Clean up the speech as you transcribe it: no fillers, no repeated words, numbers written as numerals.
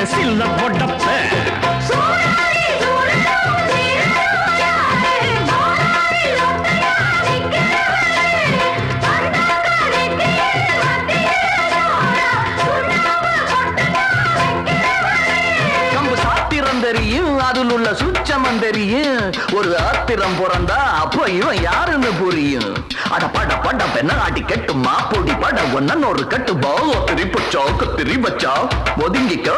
சில்ல பொட்டப்ப தெரியும் அதில் உள்ள சுச்சமம் தெரியும் ஒரு ஆத்திரம் பிறந்தா அப்போ இவன் யாருன்னு புரியும் அட பட பட பெண்ண ஆட்டி கெட்டு மாப்பொடி பட ஒன்னு ஒரு கட்டு பாவ திரிப்பச்சா கத்திரி பச்சா ஒதுங்கிக்க